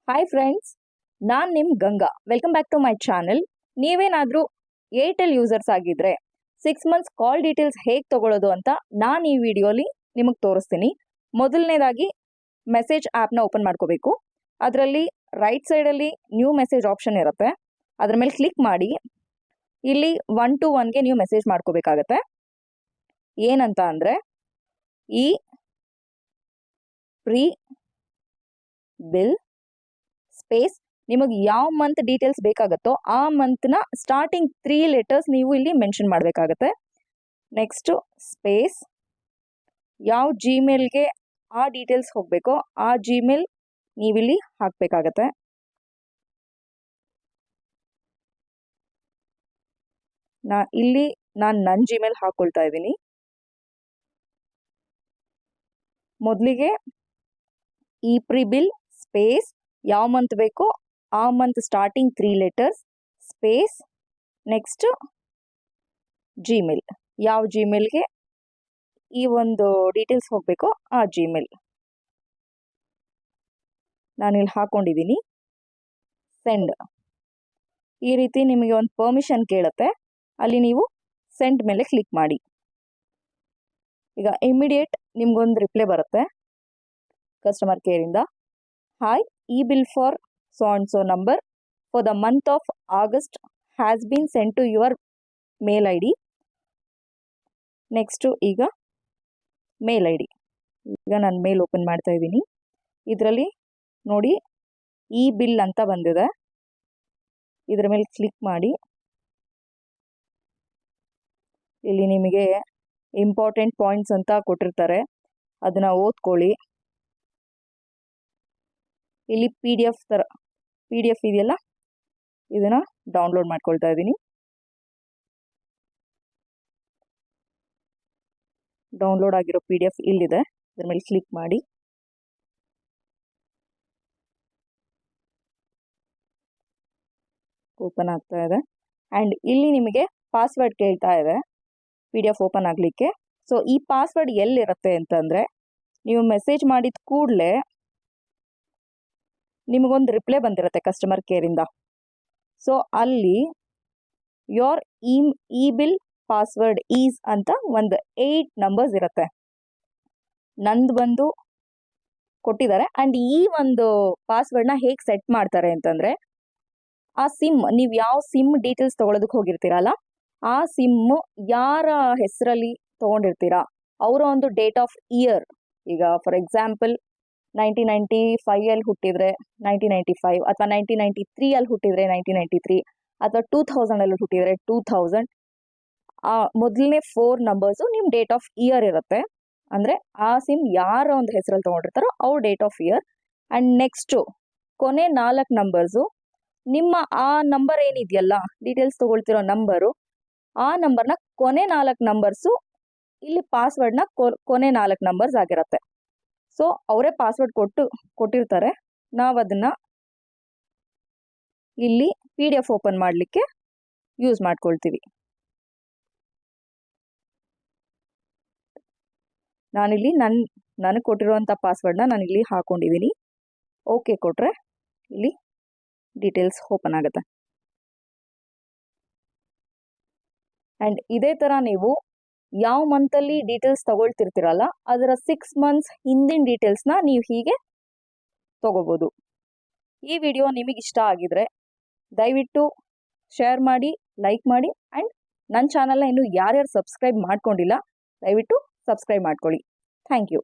Hi friends, ನಾನು ನಿಮ್ಮ Ganga. Welcome back to my channel. ನೀವೇನಾದರೂ ಏರ್ಟೆಲ್ ಯೂಸರ್ಸ್ ಆಗಿದ್ದರೆ 6 ಮಂತ್ಸ್ ಕಾಲ್ ಡೀಟೇಲ್ಸ್ ಹೇಗೆ ತೊಗೊಳ್ಳೋದು ಅಂತ ನಾನು ಈ ವಿಡಿಯೋಲಿ ನಿಮಗೆ ತೋರಿಸ್ತೀನಿ. ಮೊದಲನೇದಾಗಿ ಮೆಸೇಜ್ ಆ್ಯಪ್ನ ಓಪನ್ ಮಾಡ್ಕೋಬೇಕು. ಅದರಲ್ಲಿ ರೈಟ್ ಸೈಡಲ್ಲಿ ನ್ಯೂ ಮೆಸೇಜ್ ಆಪ್ಷನ್ ಇರುತ್ತೆ. ಅದ್ರ ಮೇಲೆ ಕ್ಲಿಕ್ ಮಾಡಿ ಇಲ್ಲಿ 1 to 1ಗೆ ನೀವು ಮೆಸೇಜ್ ಮಾಡ್ಕೋಬೇಕಾಗತ್ತೆ. ಏನಂತ ಅಂದರೆ ಈ ಪ್ರೀ ಬಿಲ್ ಸ್ಪೇಸ್ ನಿಮಗೆ ಯಾವ ಮಂತ್ ಡೀಟೇಲ್ಸ್ ಬೇಕಾಗುತ್ತೋ ಆ ಮಂತ್ನ ಸ್ಟಾರ್ಟಿಂಗ್ 3 ಲೆಟರ್ಸ್ ನೀವು ಇಲ್ಲಿ ಮೆನ್ಷನ್ ಮಾಡಬೇಕಾಗತ್ತೆ. ನೆಕ್ಸ್ಟು ಸ್ಪೇಸ್ ಯಾವ ಜಿಮೇಲ್ಗೆ ಆ ಡೀಟೇಲ್ಸ್ ಹೋಗಬೇಕೋ ಆ ಜಿಮೇಲ್ ನೀವಿಲ್ಲಿ ಹಾಕಬೇಕಾಗತ್ತೆ. ನಾನು ನನ್ನ ಜಿಮೇಲ್ ಹಾಕ್ಕೊಳ್ತಾ ಇದ್ದೀನಿ. ಮೊದಲಿಗೆ ಈ ಪ್ರೀ ಬಿಲ್ ಸ್ಪೇಸ್ ಯಾವ ಮಂತ್ ಬೇಕೋ ಆ month starting 3 letters space next Gmail ಯಾವ ಜಿಮೇಲ್ಗೆ ಈ ಒಂದು ಡೀಟೇಲ್ಸ್ ಹೋಗಬೇಕೋ ಆ ಜಿಮೇಲ್ ನಾನಿಲ್ಲಿ ಹಾಕೊಂಡಿದ್ದೀನಿ. ಸೆಂಡ್ ಈ ರೀತಿ ನಿಮಗೆ ಒಂದು ಪರ್ಮಿಷನ್ ಕೇಳುತ್ತೆ. ಅಲ್ಲಿ ನೀವು ಸೆಂಡ್ ಮೇಲೆ ಕ್ಲಿಕ್ ಮಾಡಿ. ಈಗ ಇಮಿಡಿಯೇಟ್ ನಿಮ್ಗೊಂದು ರಿಪ್ಲೈ ಬರುತ್ತೆ ಕಸ್ಟಮರ್ ಕೇರಿಂದ. Hi, e-bill for so and so number for the month of August has been sent to your mail ID. Next ಈಗ ಮೇಲ್ ಐ ಡಿ. ಈಗ ನಾನು ಮೇಲ್ ಓಪನ್ ಮಾಡ್ತಾ ಇದ್ದೀನಿ. ಇದರಲ್ಲಿ ನೋಡಿ e-bill ಅಂತ ಬಂದಿದೆ. ಇದರ ಮೇಲೆ ಕ್ಲಿಕ್ ಮಾಡಿ. ಇಲ್ಲಿ ನಿಮಗೆ ಇಂಪಾರ್ಟೆಂಟ್ ಪಾಯಿಂಟ್ಸ್ ಅಂತ ಕೊಟ್ಟಿರ್ತಾರೆ, ಅದನ್ನು ಓದ್ಕೊಳ್ಳಿ. ಇಲ್ಲಿ ಪಿ ಡಿ ಎಫ್ ಇದೆಯಲ್ಲ, ಇದನ್ನು ಡೌನ್ಲೋಡ್ ಮಾಡ್ಕೊಳ್ತಾ ಇದ್ದೀನಿ. ಡೌನ್ಲೋಡ್ ಆಗಿರೋ PDF ಇಲ್ಲಿದೆ. ಇದ್ರ ಮೇಲೆ ಕ್ಲಿಕ್ ಮಾಡಿ. ಓಪನ್ ಆಗ್ತಾ ಇದೆ. ಆ್ಯಂಡ್ ಇಲ್ಲಿ ನಿಮಗೆ ಪಾಸ್ವರ್ಡ್ ಕೇಳ್ತಾ ಇದೆ PDF ಓಪನ್ ಆಗಲಿಕ್ಕೆ. ಸೊ ಈ ಪಾಸ್ವರ್ಡ್ ಎಲ್ಲಿರುತ್ತೆ ಅಂತಂದರೆ, ನೀವು ಮೆಸೇಜ್ ಮಾಡಿದ ಕೂಡಲೇ ನಿಮಗೊಂದು ರಿಪ್ಲೈ ಬಂದಿರುತ್ತೆ ಕಸ್ಟಮರ್ ಕೇರಿಂದ. ಸೊ ಅಲ್ಲಿ ಯೋರ್ e-bill ಪಾಸ್ವರ್ಡ್ ಈಸ್ ಅಂತ ಒಂದು 8 ನಂಬರ್ಸ್ ಇರುತ್ತೆ. ನಂದು ಬಂದು ಕೊಟ್ಟಿದ್ದಾರೆ. ಆ್ಯಂಡ್ ಈ ಒಂದು ಪಾಸ್ವರ್ಡ್ನ ಹೇಗೆ ಸೆಟ್ ಮಾಡ್ತಾರೆ ಅಂತಂದರೆ, ಆ ಸಿಮ್ ನೀವು ಯಾವ ಸಿಮ್ ಡೀಟೇಲ್ಸ್ ತೊಗೊಳೋದಕ್ಕೆ ಹೋಗಿರ್ತೀರಲ್ಲ, ಆ ಸಿಮ್ಮು ಯಾರ ಹೆಸರಲ್ಲಿ ತೊಗೊಂಡಿರ್ತೀರಾ ಅವರ ಒಂದು ಡೇಟ್ ಆಫ್ ಇಯರ್. ಈಗ ಫಾರ್ ಎಕ್ಸಾಂಪಲ್ 1995 ಹುಟ್ಟಿದರೆ 1995, ಅಥವಾ 1993 ಹುಟ್ಟಿದರೆ 1993, ಅಥವಾ 2000 ಹುಟ್ಟಿದರೆ 2000. ಮೊದಲನೇ 4 ನಂಬರ್ಸು ನಿಮ್ಮ ಡೇಟ್ ಆಫ್ ಇಯರ್ ಇರುತ್ತೆ. ಅಂದರೆ ಆ ಸಿಮ್ ಯಾರ ಒಂದು ಹೆಸರಲ್ಲಿ ತೊಗೊಂಡಿರ್ತಾರೋ ಅವ್ರ date of year. And next ಕೊನೆ 4 ನಂಬರ್ಸು ನಿಮ್ಮ ಆ ನಂಬರ್ ಏನಿದೆಯಲ್ಲ, ಡೀಟೇಲ್ಸ್ ತೊಗೊಳ್ತಿರೋ ನಂಬರು, ಆ ನಂಬರ್ನ ಕೊನೆ 4 ನಂಬರ್ಸು ಇಲ್ಲಿ ಪಾಸ್ವರ್ಡ್ನ ಕೊನೆ 4 ನಂಬರ್ಸ್ ಆಗಿರುತ್ತೆ. ಸೊ ಅವರೇ ಪಾಸ್ವರ್ಡ್ ಕೊಟ್ಟಿರ್ತಾರೆ. ನಾವು ಅದನ್ನು ಇಲ್ಲಿ PDF ಓಪನ್ ಮಾಡಲಿಕ್ಕೆ ಯೂಸ್ ಮಾಡ್ಕೊಳ್ತೀವಿ. ನಾನಿಲ್ಲಿ ನನಗೆ ಕೊಟ್ಟಿರುವಂಥ ಪಾಸ್ವರ್ಡ್ನ ನಾನಿಲ್ಲಿ ಹಾಕೊಂಡಿದ್ದೀನಿ. ಓಕೆ ಕೊಟ್ಟರೆ ಇಲ್ಲಿ ಡೀಟೇಲ್ಸ್ ಓಪನ್ ಆಗುತ್ತೆ. ಆ್ಯಂಡ್ ಇದೇ ಥರ ನೀವು ಯಾವ ಮಂತಲ್ಲಿ ಡೀಟೇಲ್ಸ್ ತಗೊಳ್ತಿರ್ತೀರಲ್ಲ, ಅದರ 6 ಮಂತ್ಸ್ ಹಿಂದಿನ ಡೀಟೇಲ್ಸ್ನ ನೀವು ಹೀಗೆ ತಗೋಬೋದು. ಈ ವಿಡಿಯೋ ನಿಮಗೆ ಇಷ್ಟ ಆಗಿದ್ರೆ ದಯವಿಟ್ಟು ಶೇರ್ ಮಾಡಿ, ಲೈಕ್ ಮಾಡಿ. ಆ್ಯಂಡ್ ನನ್ನ ಚಾನಲ್ನ ಇನ್ನೂ ಯಾರ್ಯಾರು ಸಬ್ಸ್ಕ್ರೈಬ್ ಮಾಡ್ಕೊಂಡಿಲ್ಲ ದಯವಿಟ್ಟು ಸಬ್ಸ್ಕ್ರೈಬ್ ಮಾಡ್ಕೊಳ್ಳಿ. Thank you.